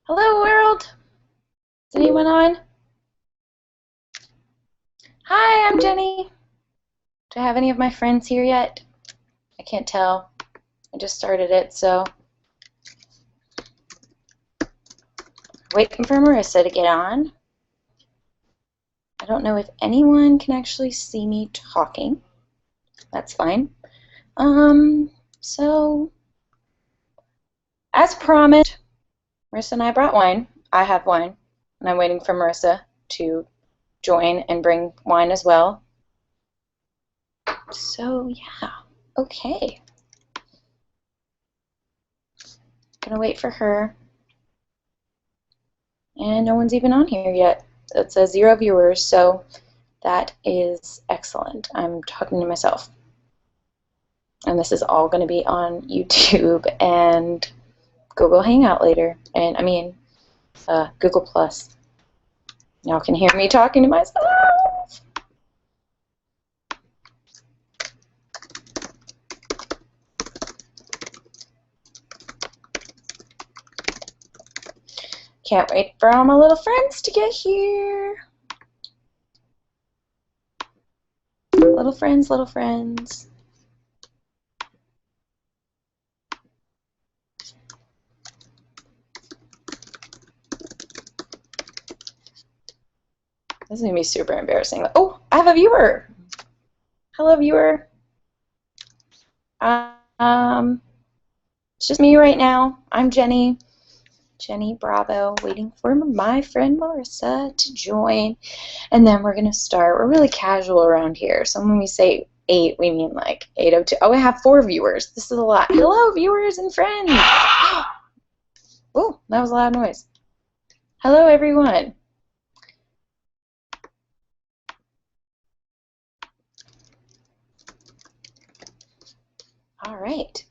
Hello, world. Is anyone on? Hi, I'm Jenny. Do I have any of my friends here yet? I can't tell. I just started it, so waiting for Marissa to get on. I don't know if anyone can actually see me talking. That's fine. So as promised, Marissa and I brought wine. I have wine, and I'm waiting for Marissa to join and bring wine as well. So yeah, okay. Gonna wait for her. And no one's even on here yet. It says 0 viewers, so that is excellent. I'm talking to myself. And this is all going to be on YouTube and Google Hangout later. And I mean, Google Plus. Y'all can hear me talking to myself. Can't wait for all my little friends to get here. Little friends, little friends. This is going to be super embarrassing. Oh, I have a viewer. Hello, viewer. It's just me right now. I'm Jenny. Jenny Bravo, waiting for my friend Marissa to join. And then we're going to start. We're really casual around here. So when we say 8, we mean like 8:02. Oh, we have 4 viewers. This is a lot. Hello, viewers and friends. Oh, that was a loud noise. Hello, everyone. All right.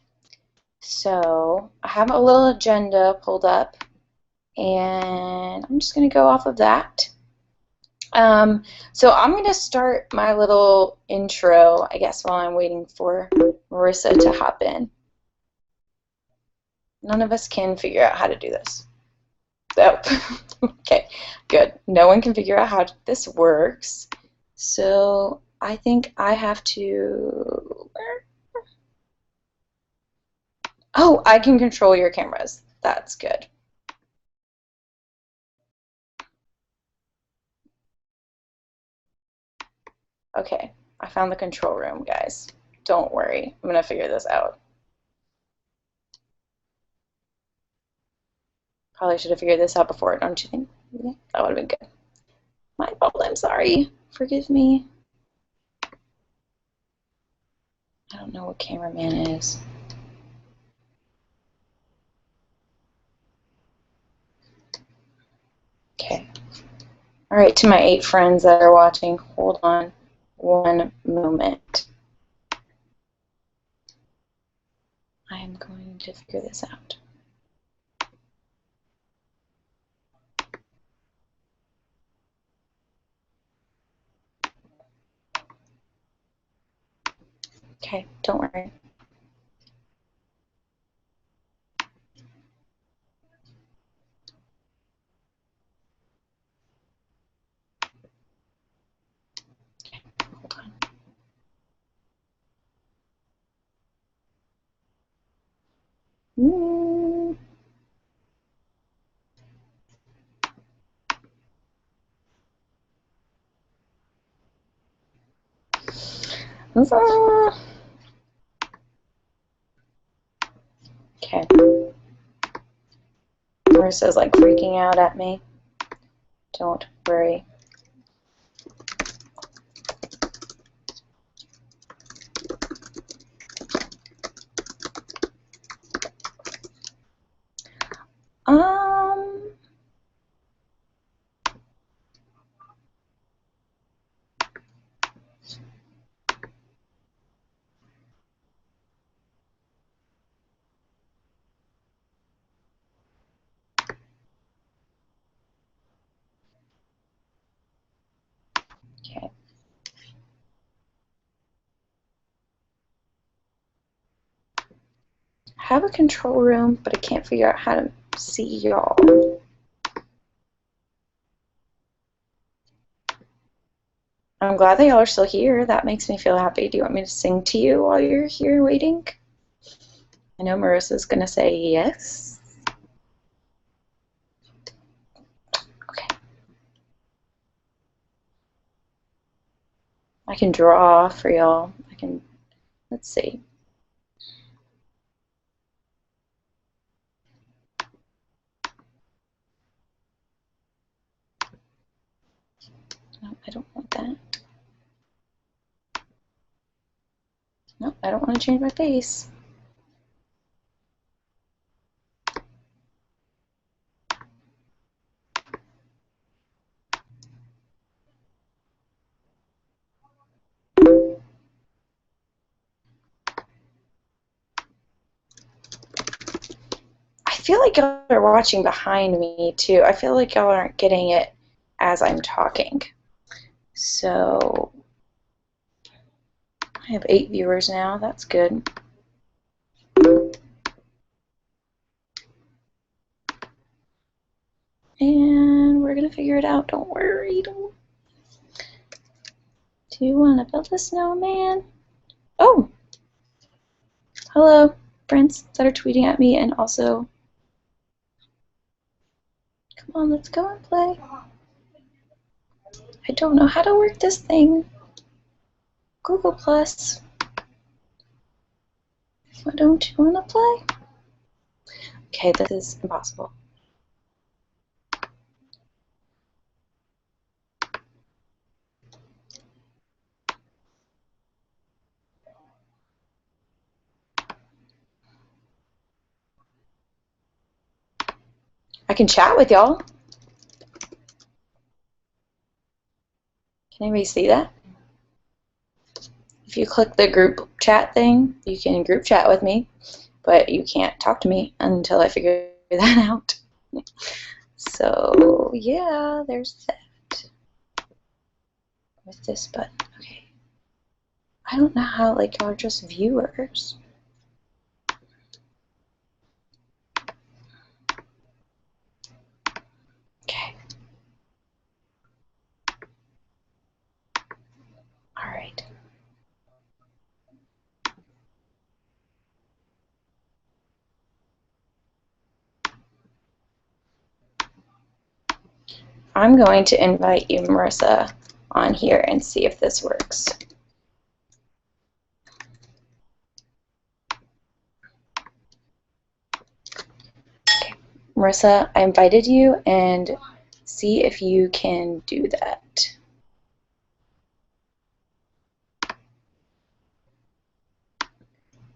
So I have a little agenda pulled up, and I'm just going to go off of that. So I'm going to start my little intro, I guess, while I'm waiting for Marissa to hop in. None of us can figure out how to do this. Oh, okay, good. No one can figure out how this works. So I think I have to... Oh, I can control your cameras. That's good. Okay, I found the control room, guys. Don't worry. I'm going to figure this out. Probably should have figured this out before, don't you think? Yeah, that would have been good. My fault, I'm sorry. Forgive me. I don't know what cameraman is. Okay. All right, to my 8 friends that are watching, hold on one moment. I am going to figure this out. Okay, don't worry. Okay, hold on. Okay. Marissa's like freaking out at me. Don't worry. Okay. I have a control room, but I can't figure out how to see y'all. I'm glad that y'all are still here. That makes me feel happy. Do you want me to sing to you while you're here waiting? I know Marissa's going to say yes. Okay. I can draw for y'all. Let's see. No, I don't want that. No, I don't want to change my face. I feel like y'all are watching behind me too. I feel like y'all aren't getting it as I'm talking. So I have 8 viewers now. That's good. And we're going to figure it out. Don't worry. Do you want to build a snowman? Oh! Hello, friends that are tweeting at me, and also, come on, let's go and play. I don't know how to work this thing. Google Plus. Why don't you want to play? Okay, this is impossible. I can chat with y'all. Can anybody see that? If you click the group chat thing, you can group chat with me, but you can't talk to me until I figure that out. So, yeah, there's that. With this button. Okay. I don't know how, like, y'all are just viewers. Okay. All right. I'm going to invite you, Marissa, on here and see if this works. Okay. Marissa, I invited you, and see if you can do that.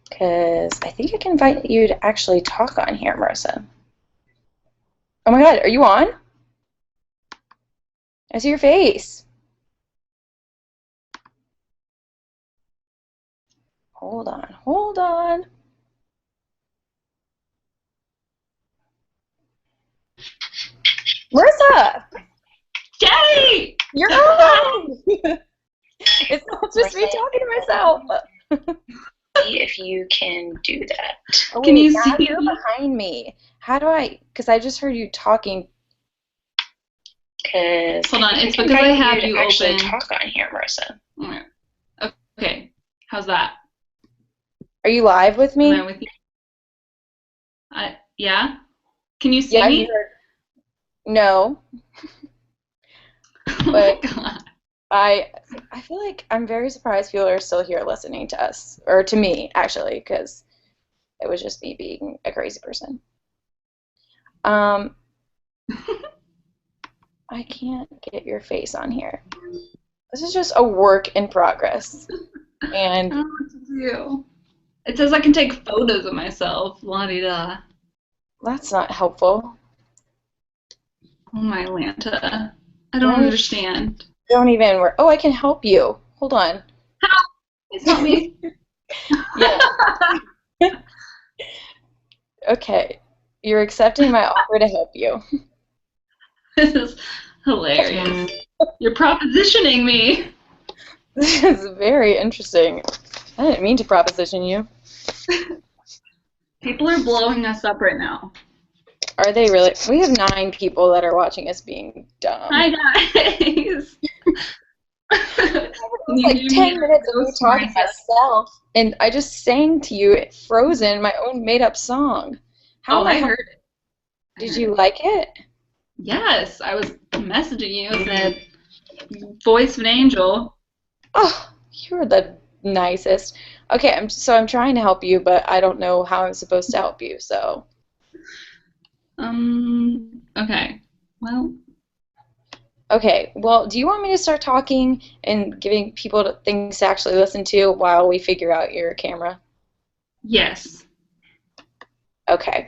Because I think I can invite you to actually talk on here, Marissa. Oh my god, are you on? I see your face. Hold on, hold on. Marissa! Jenny! You're on! It's not just me talking to myself. See if you can do that. Oh, Can wait, you now see you're me? behind me. How do I? Because I just heard you talking. Hold on, it's because I have you actually open. Talk on here, Marissa. Okay, how's that? Are you live with me? Am I with you? Yeah? Can you see Yeah, me? No. Oh my god. I feel like I'm very surprised people are still here listening to us, or to me, actually, because it was just me being a crazy person. I can't get your face on here. This is just a work in progress. And I don't know what to do. It says I can take photos of myself. La-di-da. that's not helpful. Oh my Lanta. I don't understand. Don't even work. Oh, I can help you. Hold on. How? Please help me. Yeah. Okay. You're accepting my offer to help you. This is hilarious. You're propositioning me. This is very interesting. I didn't mean to proposition you. People are blowing us up right now. Are they really? We have 9 people that are watching us being dumb. Hi guys. It was You like gave me 10 minutes a of me ghost, talking to Marissa. myself, and I just sang to you, Frozen, my own made-up song. How Oh, the I hell heard it. I did heard you it. like it? Yes, I was messaging you. It said, voice of an angel. Oh, you're the nicest. Okay, I'm trying to help you, but I don't know how I'm supposed to help you. So, Okay. Well, okay. Well, do you want me to start talking and giving people things to actually listen to while we figure out your camera? yes. Okay.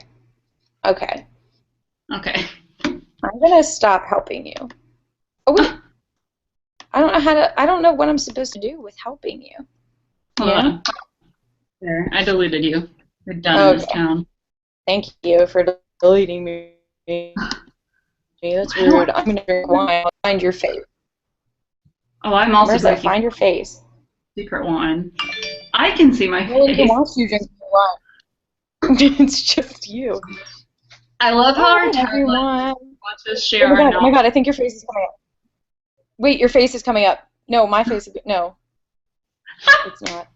Okay. Okay. I'm gonna stop helping you. Oh wait, I don't know what I'm supposed to do with helping you. Hold You know? on. There, I deleted you. You're done in this Okay. town. Thank you for deleting me. That's I don't. rude. I'm gonna drink wine. I'll find your face. Oh, I'm also Marissa, drinking find your face. secret wine. I can see my No one can face. watch you drink wine. It's just you. I love how our Hi, tagline everyone. wants us to share our Oh my knowledge. god, I think your face is coming up. Wait, your face is coming up. No, my face is, no, it's not.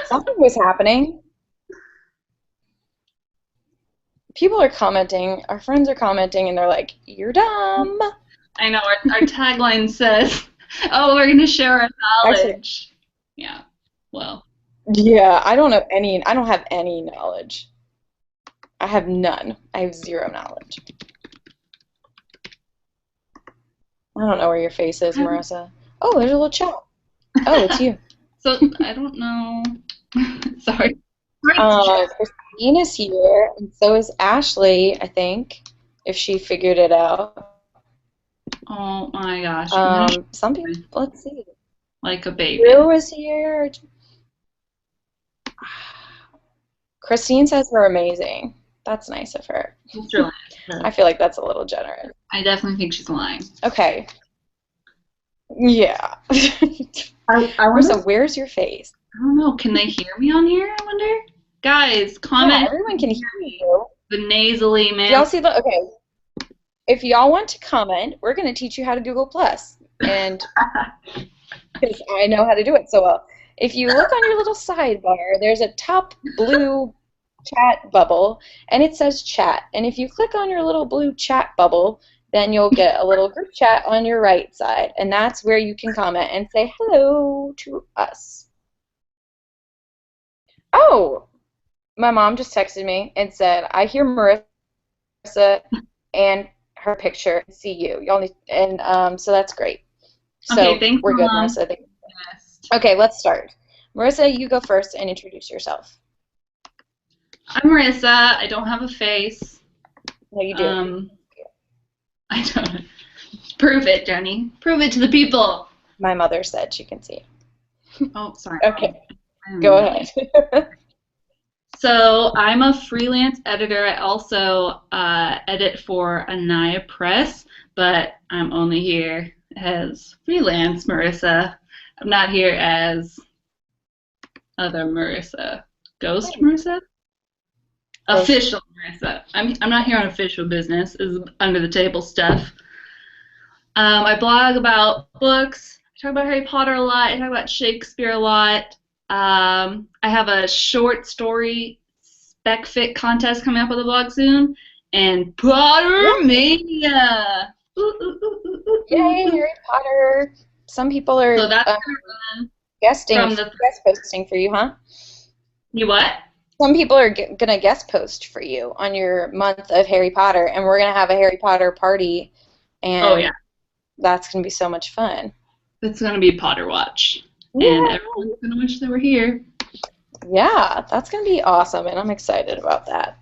Something was happening. People are commenting, our friends are commenting, and they're like, you're dumb. I know our tagline says, "Oh, we're gonna share our Actually, knowledge." Yeah. Well, yeah, I don't have any knowledge. I have none. I have zero knowledge. I don't know where your face is, Marissa. Oh, there's a little chat. Oh, it's you. so I don't know. Sorry. Right, chat. Christine is here, and so is Ashley, I think, if she figured it out. Oh my gosh, I'm gonna Some people, let's see. like a Drew baby. was here. Christine says we're amazing. That's nice of her. It's really I feel like that's a little generous. I definitely think she's lying. Okay. Yeah. I wonder. Marissa, where's your face? I don't know. Can they hear me on here? I wonder. Guys, Yeah, comment everyone can hear you. the nasally Do y'all man. see the, okay, if y'all want to comment, we're going to teach you how to Google Plus. And because I know how to do it so well. If you look on your little sidebar, there's a top blue chat bubble, and it says chat. And if you click on your little blue chat bubble, then you'll get a little group chat on your right side, and that's where you can comment and say hello to us. Oh, my mom just texted me and said, I hear Marissa and her picture, see you. Y'all need, and so that's great. Okay, So thanks, we're good, Mom. Marissa. Yes. Okay, let's start. Marissa, you go first and introduce yourself. I'm Marissa. I don't have a face. No, you do. Um, I don't. Prove it, Jenny. Prove it to the people. My mother said she can see. Oh, sorry. Okay, I don't go know that. ahead. So I'm a freelance editor. I also edit for Anaya Press, but I'm only here as freelance Marissa. I'm not here as other Marissa. Ghost Marissa? Official Marissa. I'm not here on official business. Is under the table stuff. I blog about books. I talk about Harry Potter a lot. I talk about Shakespeare a lot. I have a short story spec fit contest coming up on the blog soon, and Yeah. Pottermania. Ooh, ooh, ooh, ooh, ooh, ooh, Yay, ooh. Harry Potter. Some people are So that's gonna run guesting, from the guest posting for you, huh? you what? Some people are gonna guest post for you on your month of Harry Potter, and we're gonna have a Harry Potter party, Oh yeah, and that's gonna be so much fun. it's gonna be Potter Watch, and Yeah, everyone's gonna wish they were here. yeah, that's gonna be awesome, and I'm excited about that.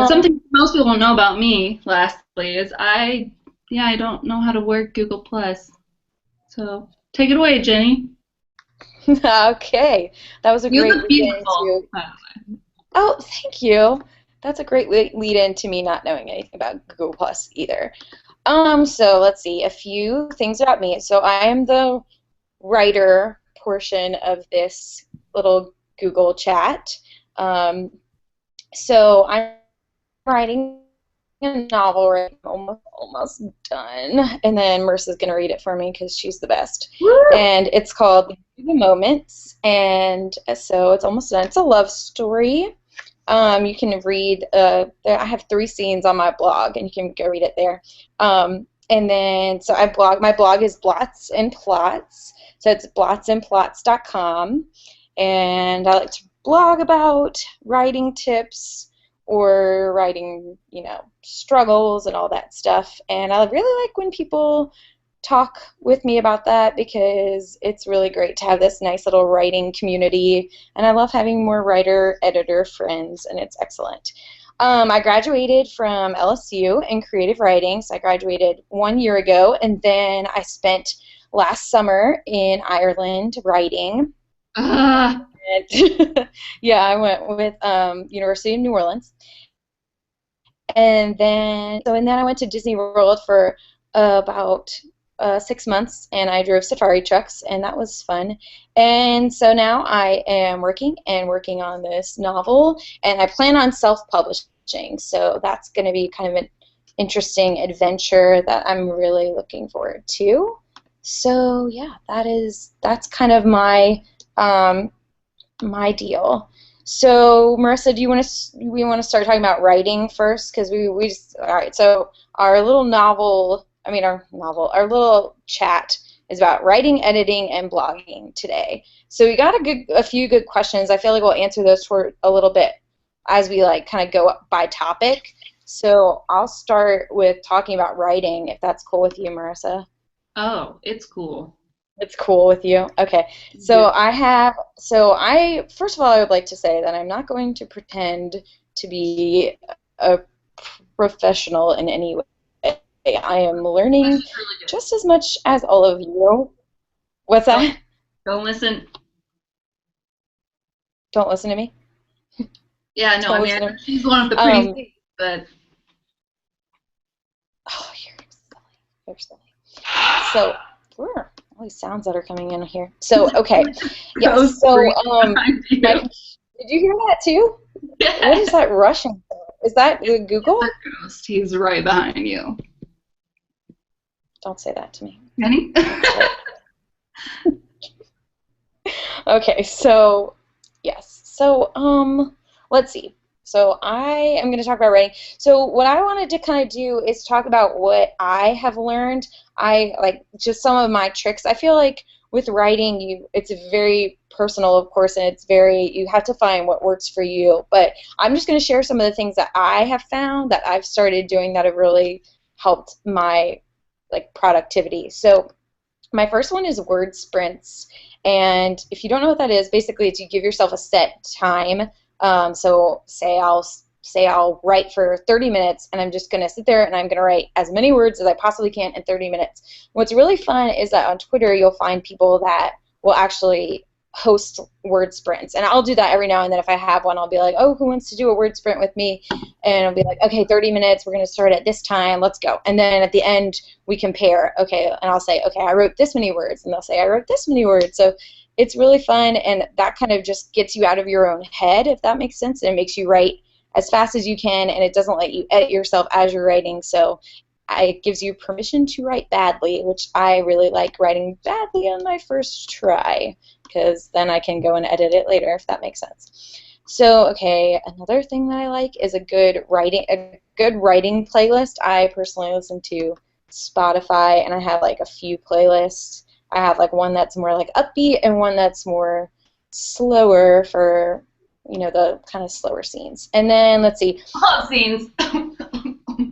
Something most people don't know about me, lastly, is I don't know how to work Google Plus. So take it away, Jenny. Okay, that was a You great look lead into. beautiful. Oh, thank you. That's a great lead into me not knowing anything about Google Plus either. So let's see, a few things about me. So I am the writer portion of this little Google chat. So I'm writing a novel right now, almost done, and then Marissa's gonna read it for me because she's the best. Woo! And it's called The Moments, and so it's almost done. It's a love story. You can read. I have 3 scenes on my blog, and you can go read it there. And then so I blog. My blog is Blots and Plots, so it's blotsandplots.com, and I like to blog about writing tips or writing, struggles and all that stuff. And I really like when people talk with me about that because it's really great to have this nice little writing community. And I love having more writer-editor friends, and it's excellent. I graduated from LSU in creative writing, so I graduated 1 year ago, and then I spent last summer in Ireland writing. Uh, And yeah, I went with University of New Orleans. And then I went to Disney World for about 6 months, and I drove safari trucks, and that was fun. And so now I am working on this novel, and I plan on self-publishing. So that's going to be kind of an interesting adventure that I'm really looking forward to. So yeah, that's kind of my deal. So, Marissa, we want to start talking about writing first? Because we just, all right, so our little chat is about writing, editing, and blogging today. So we got a few good questions. I feel like we'll answer those for a little bit as we like kind of go up by topic. So I'll start with talking about writing, if that's cool with you, Marissa. oh, it's cool. It's cool with you? Okay. Yeah. First of all, I would like to say that I'm not going to pretend to be a professional in any way. I am This learning is really good. just as much as all of you. What's Don't, that? don't listen. Don't listen to me. Yeah, no, I Don't mean, listen to me. she's one of the pretty Um, things, but oh, you're silly. You're silly. So, all these sounds that are coming in here. So, okay. those Yes. So, three behind you. did you hear that too? What Yeah. is that rushing? Is that It's a Google? ghost. He's right behind you. Don't say that to me. Penny? Okay, so yes. So let's see. So I am going to talk about writing. So what I wanted to kind of do is talk about what I have learned. I like just some of my tricks. I feel like with writing, it's very personal, of course, and you have to find what works for you. But I'm just going to share some of the things that I have found that I've started doing that have really helped my like productivity. So my first one is word sprints. And if you don't know what that is, basically it's you give yourself a set time. So say I'll write for 30 minutes, and I'm just going to sit there and I'm going to write as many words as I possibly can in 30 minutes. What's really fun is that on Twitter you'll find people that will actually host word sprints, and I'll do that every now and then. If I have one, I'll be like, oh, who wants to do a word sprint with me? And I'll be like, okay, 30 minutes, we're going to start at this time, let's go. And then at the end we compare, okay, and I'll say, okay, I wrote this many words, and they'll say I wrote this many words. So it's really fun, and that kind of just gets you out of your own head, if that makes sense, and it makes you write as fast as you can, and it doesn't let you edit yourself as you're writing. So it gives you permission to write badly, which I really like writing badly on my first try, because then I can go and edit it later, if that makes sense. So, okay, another thing that I like is a good writing playlist. I personally listen to Spotify, and I have like a few playlists. I have like one that's more like upbeat and one that's more slower for the kind of slower scenes. And then let's see. Love scenes.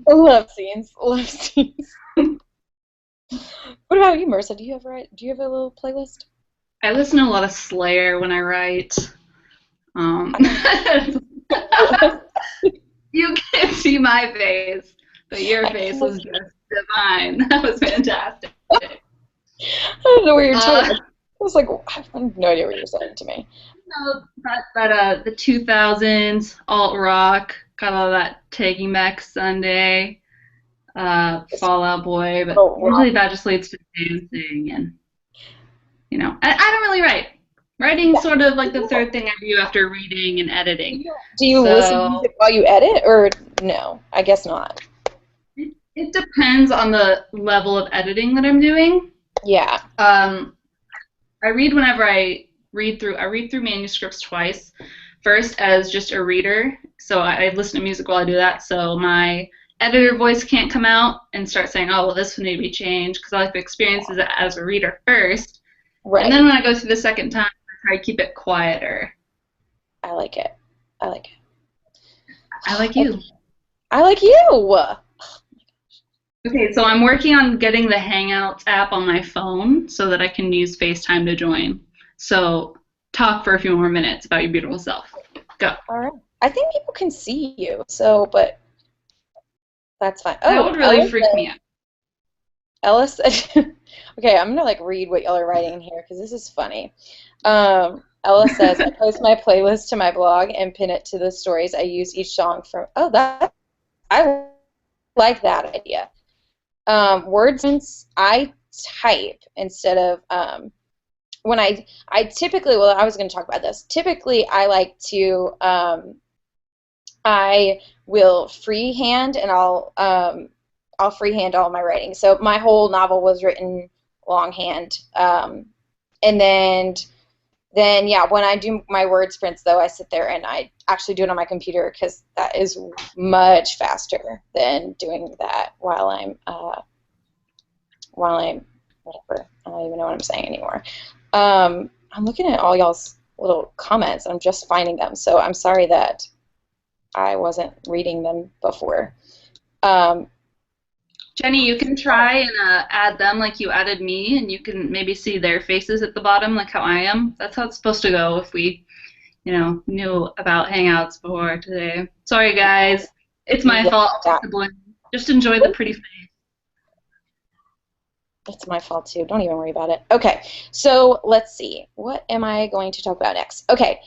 Love scenes. Love scenes. What about you, Marissa? Do you have a little playlist? I listen to a lot of Slayer when I write. Um, you can't see my face, but your I face can't. was just divine. That was fantastic. I don't know what you're talking Uh, about. I was like, I have no idea what you're saying to me. no, the 2000s alt rock, got all that Taking Back Sunday, It's Fall Out Boy, a but little rock. usually that just leads to dancing and I don't really write. Writing's sort of like the third thing I do after reading and editing. Do you listen to So music while you edit, or no? I guess not. It depends on the level of editing that I'm doing. Yeah. Um, I read whenever I read through. I read through manuscripts twice. First, as just a reader, so I listen to music while I do that, so my editor voice can't come out and start saying, "Oh, well, this would need to be changed," because I like to experience it as a reader first, and then Right. when I go through the second time, I try to keep it quieter. I like it. I like it. I like Okay. you. I like you. Okay, so I'm working on getting the Hangouts app on my phone so that I can use FaceTime to join. So talk for a few more minutes about your beautiful self. Go. All right. I think people can see you, so but that's fine. That Oh, would really freak me out. Ella said, okay, I'm gonna like read what y'all are writing in here because this is funny. Ella says, I post my playlist to my blog and pin it to the stories. I use each song from. Oh, that I like that idea. Words since I type instead of when I typically, well, I was going to talk about this. Typically, I like to I will freehand and I'll freehand all my writing. So my whole novel was written longhand, and then yeah, when I do my word sprints though, I sit there and I actually do it on my computer because that is much faster than doing that while I'm whatever. I don't even know what I'm saying anymore. I'm looking at all y'all's little comments. I'm just finding them, so I'm sorry that I wasn't reading them before. Um, Jenny, you can try and add them like you added me, and you can maybe see their faces at the bottom, like how I am. That's how it's supposed to go if we, knew about Hangouts before today. Sorry, guys. It's my yeah, fault. I'll take the blame. Just enjoy the pretty face. it's my fault too. Don't even worry about it. Okay, so let's see. What am I going to talk about next? Okay,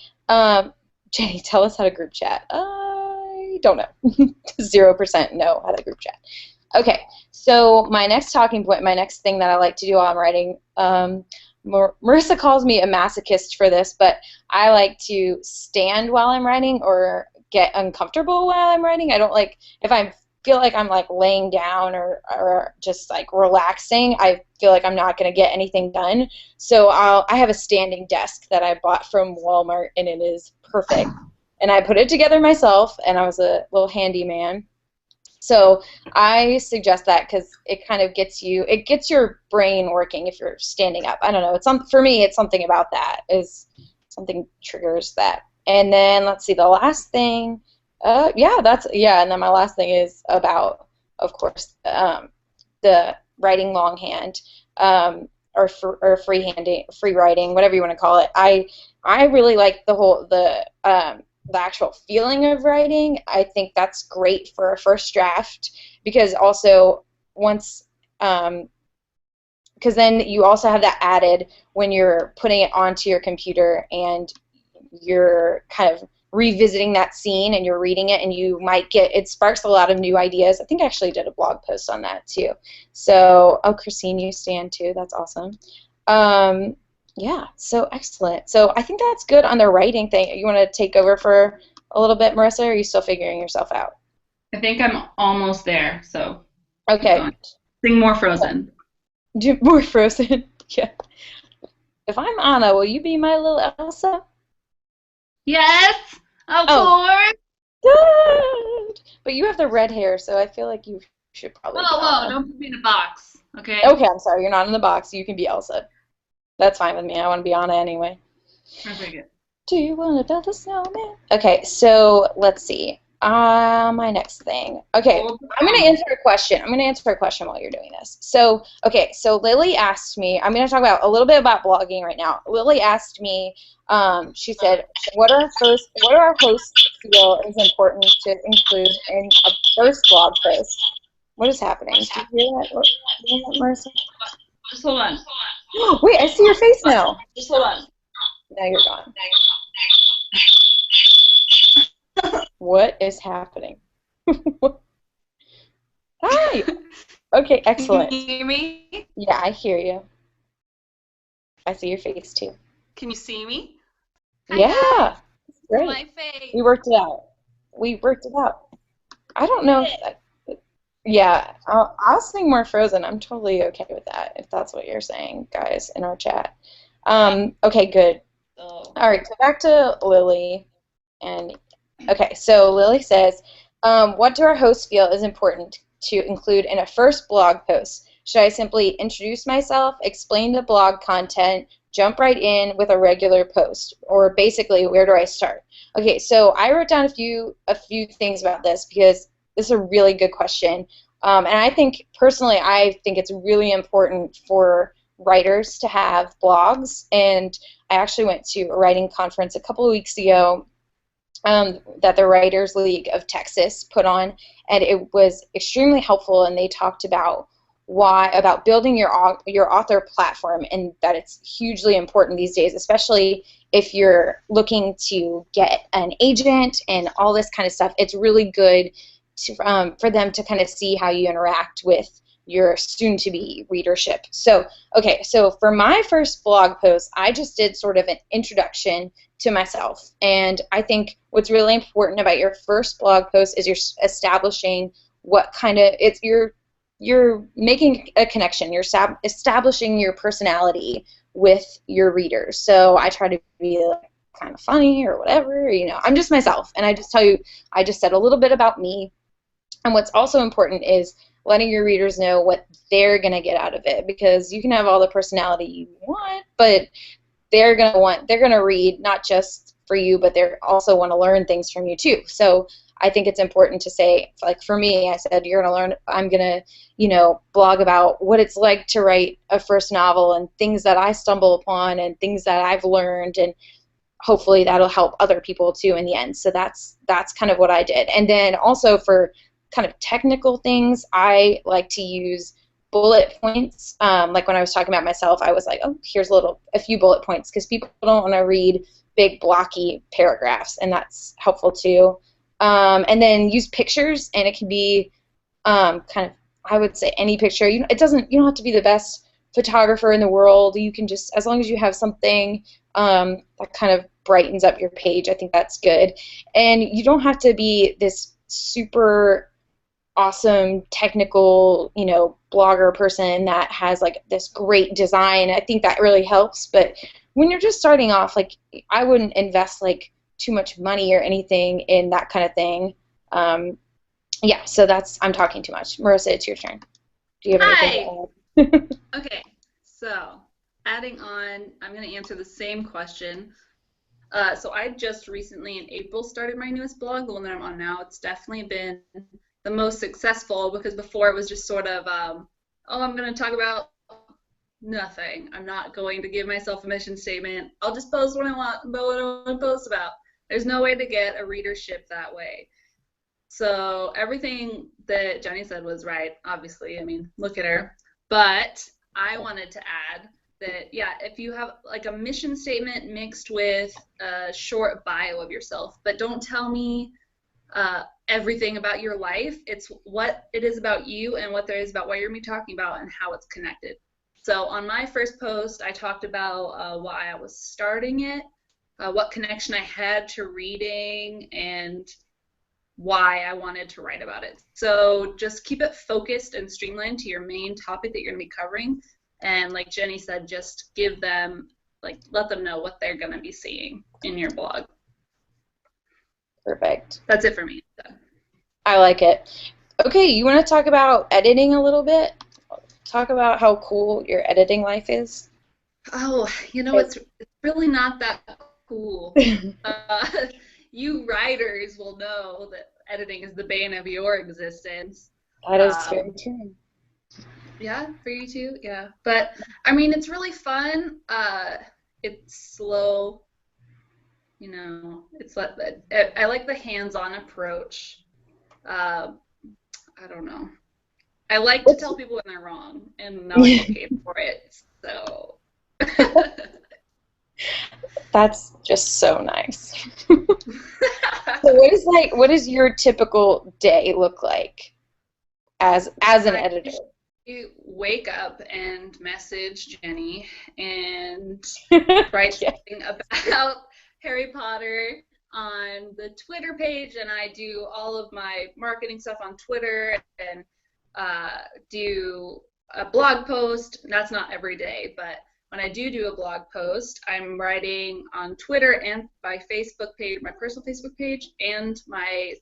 Jenny, tell us how to group chat. I don't know. 0% know how to group chat. Okay, so my next talking point, my next thing that I like to do while I'm writing, Marissa calls me a masochist for this, but I like to stand while I'm writing or get uncomfortable while I'm writing. I don't like, if I feel like I'm like laying down or just like relaxing, I feel like I'm not going to get anything done. So I have a standing desk that I bought from Walmart and it is perfect. And I put it together myself and I was a little handyman. So I suggest that because it kind of it gets your brain working if you're standing up. I don't know. For me, it's something about that is something triggers that. And then let's see, the last thing, yeah. And then my last thing is about, of course, the writing longhand, or free writing, whatever you want to call it. I really like the actual feeling of writing. I think that's great for a first draft because also once because then you also have that added when you're putting it onto your computer and you're kind of revisiting that scene and you're reading it and you might get it sparks a lot of new ideas. I think I actually did a blog post on that too. So, oh, Christine, you stand too. That's awesome. Um, yeah, so excellent. So I think that's good on the writing thing. You want to take over for a little bit, Marissa, or are you still figuring yourself out? I think I'm almost there, so keep Okay. going. Sing more Frozen. Do more Frozen. Yeah. If I'm Anna, will you be my little Elsa? Yes, of Oh, course. good. But you have the red hair, so I feel like you should probably be Whoa, whoa, Anna. don't put me in a box, okay? Okay, I'm sorry. You're not in the box. You can be Elsa. That's fine with me. I want to be Anna anyway. Okay, good. Do you want to build a snowman? Okay, so let's see. My next thing. Okay, Hold I'm going to on. answer a question. I'm going to answer a question while you're doing this. So, okay, so Lily asked me, I'm going to talk about a little bit about blogging right now. Lily asked me, she said, what do our hosts feel is important to include in a first blog post? What is happening? Do you hear that? Do you hear that, Marissa? Just hold on. Wait, I see your face now. Just hold on. Now you're gone. What is happening? Hi. Okay, Can you excellent. hear me? Yeah, I hear you. I see your face too. Can you see me? Hi Yeah, guys, it's my great. face. We worked it out. We worked it out. I don't know if Did it. that, Yeah, I'll sing more Frozen. I'm totally okay with that if that's what you're saying, guys, in our chat. Okay, good. So, All right, so back to Lily. And okay, so Lily says, what do our hosts feel is important to include in a first blog post? Should I simply introduce myself, explain the blog content, jump right in with a regular post, or basically, where do I start? Okay, so I wrote down a few things about this because this is a really good question, and I think personally, I think it's really important for writers to have blogs. And I actually went to a writing conference a couple of weeks ago that the Writers League of Texas put on, and it was extremely helpful. And they talked about about building your author platform, and that it's hugely important these days, especially if you're looking to get an agent and all this kind of stuff. It's really good for them to kind of see how you interact with your soon-to-be readership. So, okay, so for my first blog post, I just did sort of an introduction to myself. And I think what's really important about your first blog post is you're establishing what kind of you're making a connection. You're establishing your personality with your readers. So I try to be like, kind of funny or whatever. I'm just myself, and I just tell you, I just said a little bit about me. And what's also important is letting your readers know what they're going to get out of it, because you can have all the personality you want, but they're gonna read not just for you, but they also want to learn things from you too. So I think it's important to say, like for me, I said you're gonna learn. I'm gonna, blog about what it's like to write a first novel and things that I stumble upon and things that I've learned, and hopefully that'll help other people too in the end. So that's kind of what I did. And then also for kind of technical things, I like to use bullet points. Like when I was talking about myself, I was like, oh, here's a few bullet points, because people don't want to read big blocky paragraphs, and that's helpful too. And then use pictures, and it can be kind of, I would say, any picture. You don't have to be the best photographer in the world. You can just, as long as you have something that kind of brightens up your page, I think that's good. And you don't have to be this super awesome technical, blogger person that has like this great design. I think that really helps. But when you're just starting off, like, I wouldn't invest like too much money or anything in that kind of thing. Yeah, so I'm talking too much. Marissa, it's your turn. Do you have hi. anything to add? Okay, so adding on, I'm going to answer the same question. So I just recently in April started my newest blog, the one that I'm on now. It's definitely been the most successful, because before it was just sort of, oh, I'm going to talk about nothing. I'm not going to give myself a mission statement. I'll just post what I want to post about. There's no way to get a readership that way. So everything that Jenny said was right, obviously. I mean, look at her. But I wanted to add that, yeah, if you have like a mission statement mixed with a short bio of yourself, but don't tell me everything about your life. It's what it is about you and what there is about what you're going to be talking about and how it's connected. So on my first post, I talked about why I was starting it, what connection I had to reading, and why I wanted to write about it. So just keep it focused and streamlined to your main topic that you're going to be covering. And like Jenny said, just give them, like, let them know what they're going to be seeing in your blog. Perfect. That's it for me. So. I like it. Okay, you want to talk about editing a little bit? Talk about how cool your editing life is. Oh, it's really not that cool. You writers will know that editing is the bane of your existence. That is very true. Yeah, for you too. Yeah, but I mean, it's really fun. It's slow. It's like I like the hands-on approach. I don't know. I like to tell people when they're wrong, and now I get paid for it. So. That's just so nice. So what does your typical day look like as an editor? You wake up and message Jenny and write something about Harry Potter on the Twitter page, and I do all of my marketing stuff on Twitter, and do a blog post. That's not every day, but when I do a blog post, I'm writing on Twitter and my Facebook page, my personal Facebook page, and my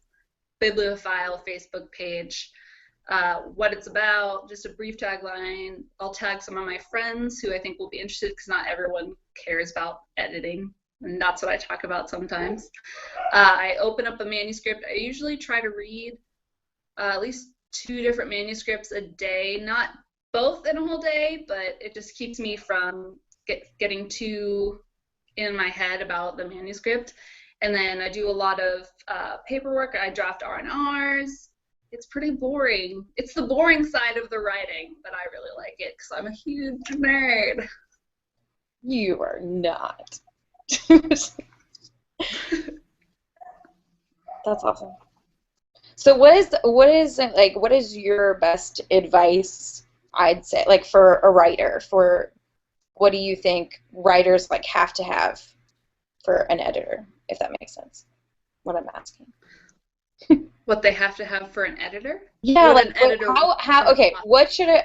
Bibliophile Facebook page, what it's about, just a brief tagline. I'll tag some of my friends who I think will be interested because not everyone cares about editing, and that's what I talk about sometimes. I open up a manuscript. I usually try to read at least 2 different manuscripts a day, not both in a whole day, but it just keeps me from getting too in my head about the manuscript. And then I do a lot of paperwork. I draft R&Rs. It's pretty boring. It's the boring side of the writing, but I really like it because I'm a huge nerd. You are not. That's awesome. So what is your best advice, I'd say, like for a writer, for what do you think writers like have to have for an editor, if that makes sense? What I'm asking. What they have to have for an editor? Yeah, What like an editor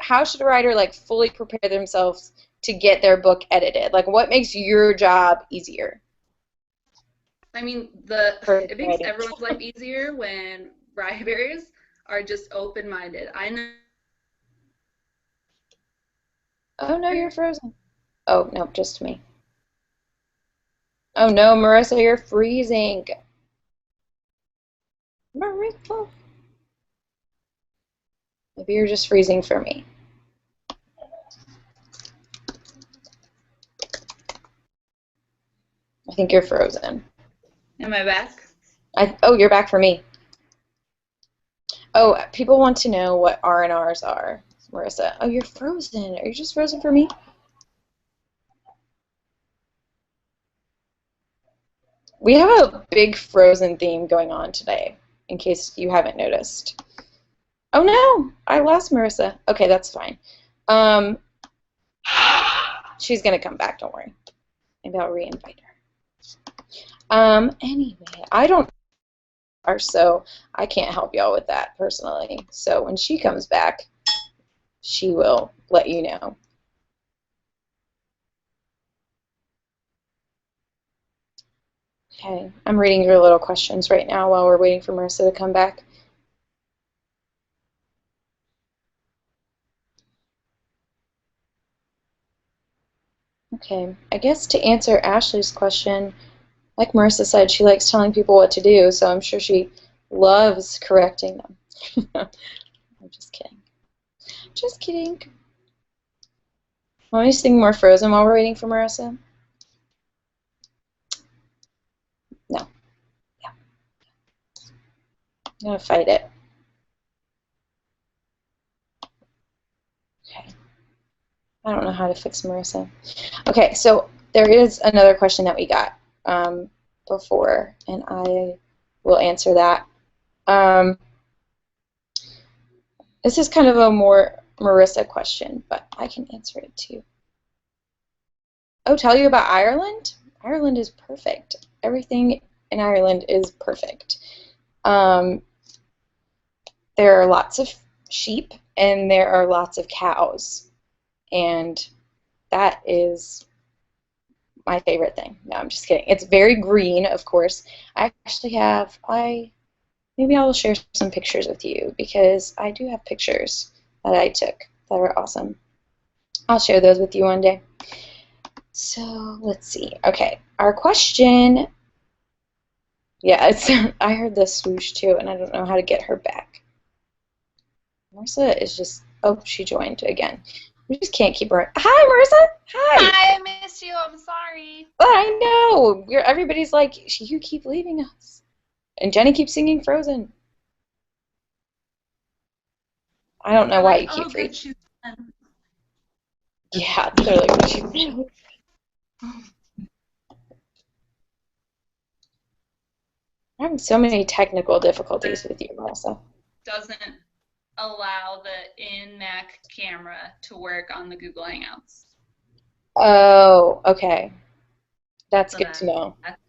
how should a writer like fully prepare themselves to get their book edited? Like what makes your job easier I mean, for it makes writing? everyone's life easier when writers are just open-minded. I know. Oh no, you're frozen. Oh no, just me. Oh no, Marissa, you're freezing. Marissa. Maybe you're just freezing for me. I think you're frozen. Am I back? Oh, you're back for me. Oh, people want to know what R&Rs are, Marissa. Oh, you're frozen. Are you just frozen for me? We have a big Frozen theme going on today, in case you haven't noticed. Oh no, I lost Marissa. Okay, that's fine. She's gonna come back. Don't worry. Maybe I'll re-invite her. Anyway, I don't know her, so I can't help y'all with that personally. So when she comes back, she will let you know. Okay, I'm reading your little questions right now while we're waiting for Marissa to come back. Okay, I guess to answer Ashley's question, like Marissa said, she likes telling people what to do, so I'm sure she loves correcting them. I'm just kidding. Just kidding. Want me to sing more Frozen while we're waiting for Marissa? No. Yeah. I'm going to fight it. Okay. I don't know how to fix Marissa. Okay, so there is another question that we got before, and I will answer that. This is kind of a more Marissa question, but I can answer it too. Oh, tell you about Ireland? Ireland is perfect. Everything in Ireland is perfect. There are lots of sheep and there are lots of cows, and that is my favorite thing. No, I'm just kidding. It's very green, of course. I actually have, maybe I will share some pictures with you because I do have pictures that I took that are awesome. I'll share those with you one day. So let's see. Okay, our question. Yeah, it's. I heard the swoosh too, and I don't know how to get her back. Marissa is just. Oh, she joined again. We just can't keep her. Hi, Marissa. Hi. Hi, I missed you. I'm sorry. I know. Everybody's like, you keep leaving us, and Jenny keeps singing Frozen. I don't know They're why like, you oh, keep good, freezing. she's done. Yeah, they're like, she's. I'm having so many technical difficulties with you, Marissa. Doesn't allow the in-Mac camera to work on the Google Hangouts. Oh, okay. That's So good to know. that,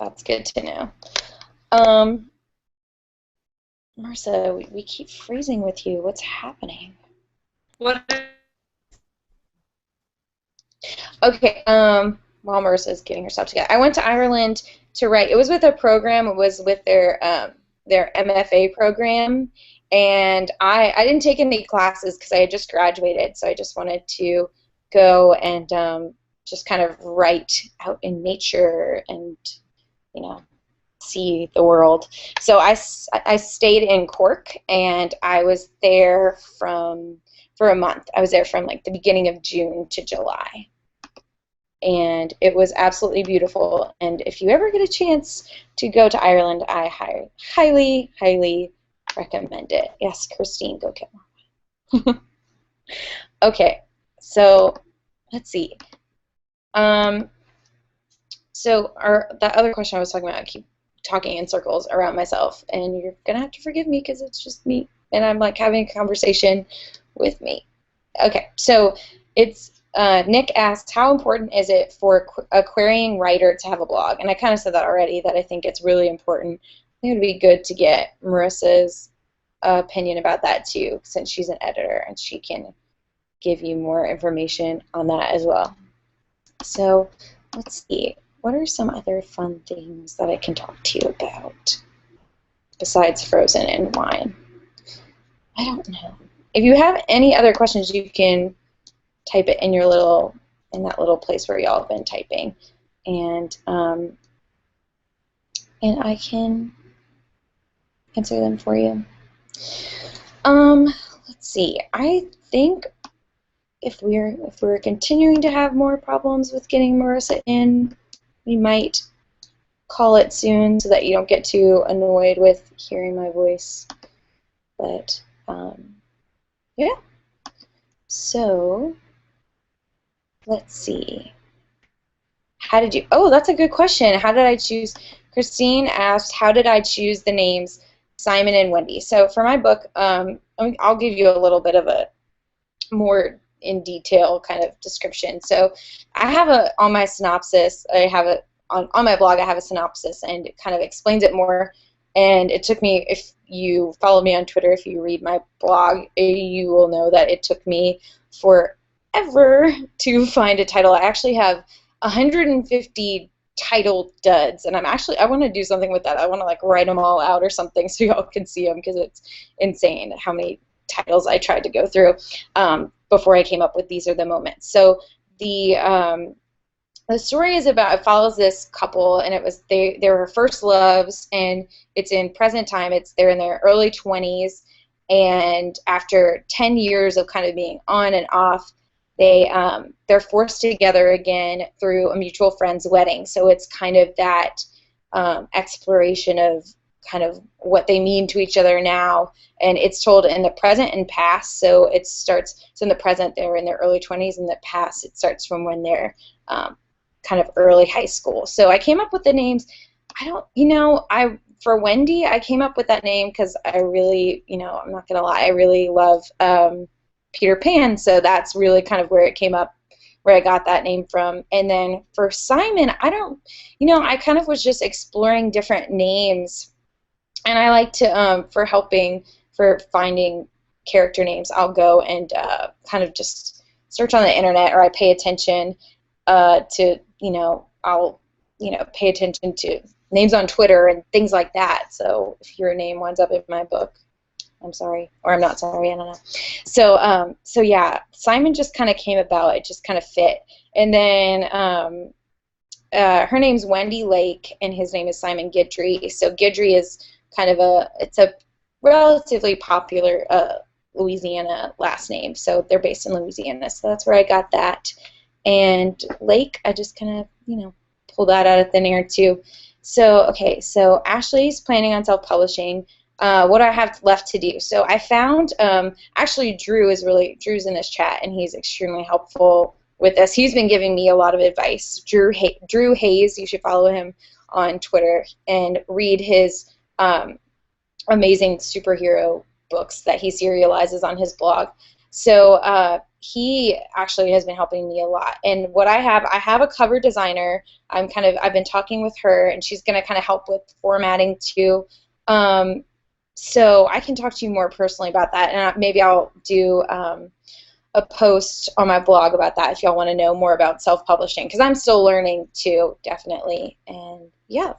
That's good to know. Um, Marissa, we keep freezing with you. What's happening? What? Okay, while Marissa's getting herself together, I went to Ireland to write. It was with a program. It was with their MFA program, and I didn't take any classes because I had just graduated, so I just wanted to go and just kind of write out in nature and you know see the world. So I stayed in Cork, and I was there for a month. I was there from like the beginning of June to July, and it was absolutely beautiful. And if you ever get a chance to go to Ireland, I highly, highly recommend it. Yes, Christine, go get more. Okay, so let's see. Um, so that other question I was talking about, I keep talking in circles around myself, and you're gonna have to forgive me because it's just me, and I'm like having a conversation with me. Okay, so it's Nick asked, how important is it for a querying writer to have a blog? And I kind of said that already, that I think it's really important. I think it would be good to get Marissa's opinion about that too, since she's an editor and she can give you more information on that as well. So let's see. What are some other fun things that I can talk to you about besides Frozen and wine? I don't know. If you have any other questions, you can type it in that little place where y'all have been typing, and I can answer them for you. Let's see. I think if we're continuing to have more problems with getting Marissa in, we might call it soon so that you don't get too annoyed with hearing my voice. But yeah. So let's see. How did you? Oh, that's a good question. How did I choose? Christine asked, how did I choose the names Simon and Wendy? So for my book, I'll give you a little bit of a more in detail kind of description. So I have on my synopsis, I have on my blog, I have a synopsis, and it kind of explains it more. And it took me, if you follow me on Twitter, if you read my blog, you will know that it took me forever to find a title. I actually have 150 title duds, and I want to do something with that. I want to like write them all out or something so y'all can see them, because it's insane how many titles I tried to go through before I came up with These Are the Moments. So the story is about, it follows this couple, and they were first loves, and it's in present time. They're in their early 20s, and after 10 years of kind of being on and off, they're forced together again through a mutual friend's wedding. So it's kind of that exploration of kind of what they mean to each other now, and it's told in the present and past. So in the present they're in their early 20s, in the past it starts from when they're kind of early high school. So I came up with the names. For Wendy, I came up with that name because I really, I'm not gonna lie, I really love Peter Pan, so that's really kind of where it came up, where I got that name from. And then for Simon, I kind of was just exploring different names, and I like to, for finding character names, I'll go and kind of just search on the internet, or I pay attention to, I'll, pay attention to names on Twitter and things like that. So if your name winds up in my book, I'm sorry, or I'm not sorry, I don't know. So yeah, Simon just kind of came about. It just kind of fit. And then her name's Wendy Lake, and his name is Simon Guidry. So Guidry is kind of it's a relatively popular Louisiana last name. So they're based in Louisiana. So that's where I got that. And Lake, I just kind of, pulled that out of thin air too. So, okay, so Ashley's planning on self-publishing. What do I have left to do? So I found, actually Drew's in this chat, and he's extremely helpful with this. He's been giving me a lot of advice. Drew Hayes, you should follow him on Twitter and read his amazing superhero books that he serializes on his blog. So he actually has been helping me a lot. And what I have a cover designer. I've been talking with her, and she's going to kind of help with formatting too. So I can talk to you more personally about that, and maybe I'll do a post on my blog about that if y'all want to know more about self-publishing, because I'm still learning too, definitely. And yeah,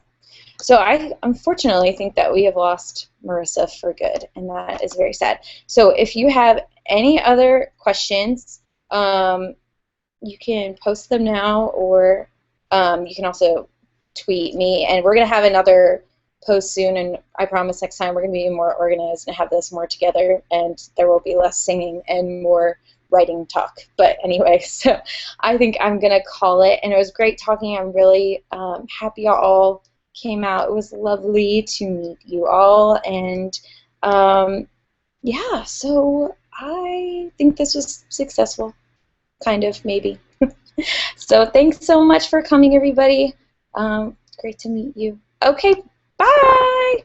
so I unfortunately think that we have lost Marissa for good, and that is very sad. So if you have any other questions, you can post them now, or you can also tweet me. And we're going to have another post soon, and I promise next time we're going to be more organized and have this more together, and there will be less singing and more writing talk. But anyway, so I think I'm going to call it, and it was great talking. I'm really happy y'all all came out. It was lovely to meet you all, and yeah, so I think this was successful, kind of, maybe. So thanks so much for coming, everybody. Great to meet you. Okay, bye!